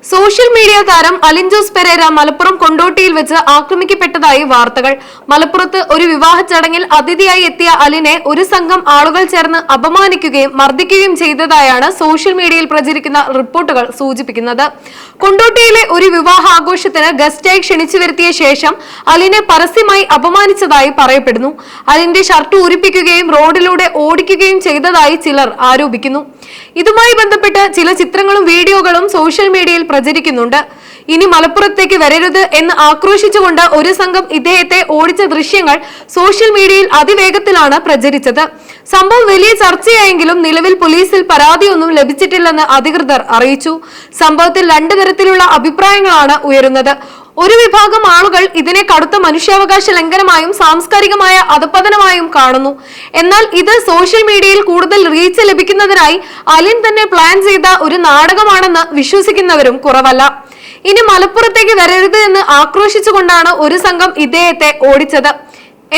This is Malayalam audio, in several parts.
സോഷ്യൽ മീഡിയ താരം അലിൻ ജോസ് പെരേര മലപ്പുറം കൊണ്ടോട്ടിയിൽ വെച്ച് ആക്രമിക്കപ്പെട്ടതായി വാർത്തകൾ. മലപ്പുറത്ത് ഒരു വിവാഹ ചടങ്ങിൽ അതിഥിയായി എത്തിയ അലിനെ ഒരു സംഘം ആളുകൾ ചേർന്ന് അപമാനിക്കുകയും മർദ്ദിക്കുകയും ചെയ്തതായാണ് സോഷ്യൽ മീഡിയയിൽ പ്രചരിക്കുന്ന റിപ്പോർട്ടുകൾ സൂചിപ്പിക്കുന്നത്. കൊണ്ടോട്ടിയിലെ ഒരു വിവാഹ ആഘോഷത്തിന് ഗസ്റ്റായി ക്ഷണിച്ചു വരുത്തിയ ശേഷം അലിനെ പരസ്യമായി അപമാനിച്ചതായി പറയപ്പെടുന്നു. അലിന്റെ ഷർട്ട് ഊരിപ്പിക്കുകയും റോഡിലൂടെ ഓടിക്കുകയും ചെയ്തതായി ചിലർ ആരോപിക്കുന്നു. ഇതുമായി ബന്ധപ്പെട്ട് ചില ചിത്രങ്ങളും വീഡിയോകളും സോഷ്യൽ മീഡിയയിൽ പ്രചരിക്കുന്നുണ്ട്. ഇനി മലപ്പുറത്തേക്ക് വരരുത് എന്ന് ആക്രോശിച്ചുകൊണ്ട് ഒരു സംഘം ഇദ്ദേഹത്തെ ഓടിച്ച ദൃശ്യങ്ങൾ സോഷ്യൽ മീഡിയയിൽ അതിവേഗത്തിലാണ് പ്രചരിച്ചത്. സംഭവം വലിയ ചർച്ചയായെങ്കിലും നിലവിൽ പോലീസിൽ പരാതിയൊന്നും ലഭിച്ചിട്ടില്ലെന്ന് അധികൃതർ അറിയിച്ചു. സംഭവത്തിൽ രണ്ടു തരത്തിലുള്ള അഭിപ്രായങ്ങളാണ് ഉയരുന്നത്. ഒരു വിഭാഗം ആളുകൾ ഇതിനെ കടുത്ത മനുഷ്യാവകാശ ലംഘനമായും സാംസ്കാരികമായ അധപതനമായും കാണുന്നു. എന്നാൽ ഇത് സോഷ്യൽ മീഡിയയിൽ കൂടുതൽ റീച്ച് ലഭിക്കുന്നതിനായി അലിൻ തന്നെ പ്ലാൻ ചെയ്ത ഒരു നാടകമാണെന്ന് വിശ്വസിക്കുന്നവരും കുറവല്ല. ഇനി മലപ്പുറത്തേക്ക് വരരുത് എന്ന് ആക്രോശിച്ചുകൊണ്ടാണ് ഒരു സംഘം ഇദ്ദേഹത്തെ ഓടിച്ചത്.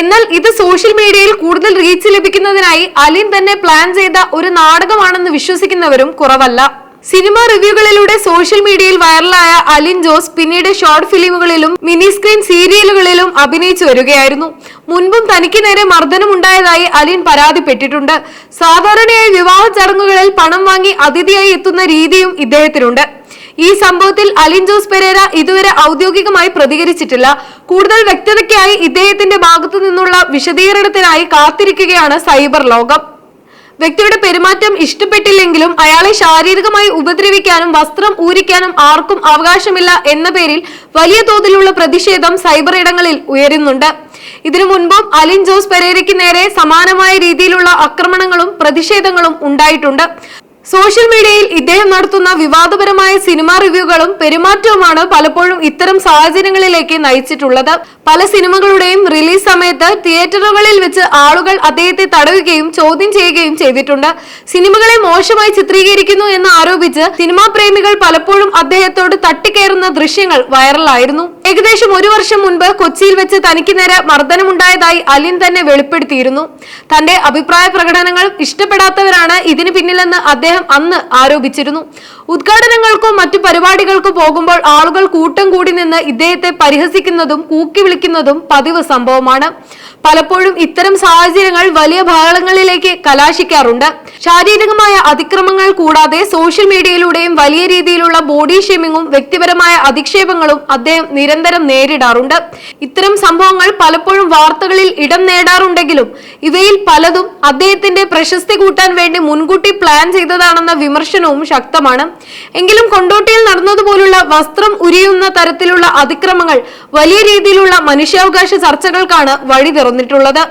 എന്നാൽ ഇത് സോഷ്യൽ മീഡിയയിൽ കൂടുതൽ റീച്ച് ലഭിക്കുന്നതിനായി അലിൻ തന്നെ പ്ലാൻ ചെയ്ത ഒരു നാടകമാണെന്ന് വിശ്വസിക്കുന്നവരും കുറവല്ല. സിനിമ റിവ്യൂകളിലൂടെ സോഷ്യൽ മീഡിയയിൽ വൈറലായ അലിൻ ജോസ് പിന്നീട് ഷോർട്ട് ഫിലിമുകളിലും മിനി സ്ക്രീൻ സീരിയലുകളിലും അഭിനയിച്ചു വരികയായിരുന്നു. മുൻപും തനിക്ക് നേരെ മർദ്ദനമുണ്ടായതായി അലിൻ പരാതിപ്പെട്ടിട്ടുണ്ട്. സാധാരണയായി വിവാഹ ചടങ്ങുകളിൽ പണം വാങ്ങി അതിഥിയായി എത്തുന്ന രീതിയും ഇദ്ദേഹത്തിനുണ്ട്. ഈ സംഭവത്തിൽ അലിൻ ജോസ് പെരേര ഇതുവരെ ഔദ്യോഗികമായി പ്രതികരിച്ചിട്ടില്ല. കൂടുതൽ വ്യക്തതയ്ക്കായി ഇദ്ദേഹത്തിന്റെ ഭാഗത്തു നിന്നുള്ള വിശദീകരണത്തിനായി കാത്തിരിക്കുകയാണ് സൈബർ ലോകം. വ്യക്തിയുടെ പെരുമാറ്റം ഇഷ്ടപ്പെട്ടില്ലെങ്കിലും അയാളെ ശാരീരികമായി ഉപദ്രവിക്കാനും വസ്ത്രം ഊരിക്കാനും ആർക്കും അവകാശമില്ല എന്ന പേരിൽ വലിയ തോതിലുള്ള പ്രതിഷേധം സൈബർ ഇടങ്ങളിൽ ഉയരുന്നുണ്ട്. ഇതിനു മുൻപും അലിൻ ജോസ് പെരേരയ്ക്ക് നേരെ സമാനമായ രീതിയിലുള്ള ആക്രമണങ്ങളും പ്രതിഷേധങ്ങളും ഉണ്ടായിട്ടുണ്ട്. സോഷ്യൽ മീഡിയയിൽ ഇദ്ദേഹം നടത്തുന്ന വിവാദപരമായ സിനിമാ റിവ്യൂകളും പെരുമാറ്റവുമാണ് പലപ്പോഴും ഇത്തരം സാഹചര്യങ്ങളിലേക്ക് നയിച്ചിട്ടുള്ളത്. പല സിനിമകളുടെയും റിലീസ് സമയത്ത് തിയേറ്ററുകളിൽ വെച്ച് ആളുകൾ അദ്ദേഹത്തെ തടയുകയും ചോദ്യം ചെയ്യുകയും ചെയ്തിട്ടുണ്ട്. സിനിമകളെ മോശമായി ചിത്രീകരിക്കുന്നു എന്ന് ആരോപിച്ച് സിനിമാ പ്രേമികൾ പലപ്പോഴും അദ്ദേഹത്തോട് തട്ടിക്കയറുന്ന ദൃശ്യങ്ങൾ വൈറലായിരുന്നു. ഏകദേശം ഒരു വർഷം മുൻപ് കൊച്ചിയിൽ വെച്ച് തനിക്ക് നേരെ മർദ്ദനമുണ്ടായതായി അലിൻ തന്നെ വെളിപ്പെടുത്തിയിരുന്നു. തന്റെ അഭിപ്രായ പ്രകടനങ്ങൾ ഇഷ്ടപ്പെടാത്തവരാണ് ഇതിന് പിന്നിലെന്ന് അദ്ദേഹം അന്ന് ആരോപിച്ചിരുന്നു. ഉദ്ഘാടനങ്ങൾക്കോ മറ്റു പരിപാടികൾക്കോ പോകുമ്പോൾ ആളുകൾ കൂട്ടം കൂടി നിന്ന് ഇദ്ദേഹത്തെ പരിഹസിക്കുന്നതും കൂക്കി വിളിക്കുന്നതും പതിവ് സംഭവമാണ്. പലപ്പോഴും ഇത്തരം സാഹചര്യങ്ങൾ വലിയ ബഹളങ്ങളിലേക്ക് കലാശിക്കാറുണ്ട്. ശാരീരികമായ അതിക്രമങ്ങൾ കൂടാതെ സോഷ്യൽ മീഡിയയിലൂടെയും വലിയ രീതിയിലുള്ള ബോഡി ഷേമിങ്ങും വ്യക്തിപരമായ അധിക്ഷേപങ്ങളും അദ്ദേഹം നിരന്തരം നേരിടാറുണ്ട്. ഇത്തരം സംഭവങ്ങൾ പലപ്പോഴും വാർത്തകളിൽ ഇടം നേടാറുണ്ടെങ്കിലും ഇവയിൽ പലതും അദ്ദേഹത്തിന്റെ പ്രശസ്തി കൂട്ടാൻ വേണ്ടി മുൻകൂട്ടി പ്ലാൻ ചെയ്തതാണെന്ന വിമർശനവും ശക്തമാണ്. എങ്കിലും കൊണ്ടോട്ടിയിൽ നടന്നതുപോലുള്ള വസ്ത്രം ഉരിയുന്ന തരത്തിലുള്ള അതിക്രമങ്ങൾ വലിയ രീതിയിലുള്ള മനുഷ്യാവകാശ ചർച്ചകൾക്കാണ് വഴി തുറന്നിട്ടുള്ളത്.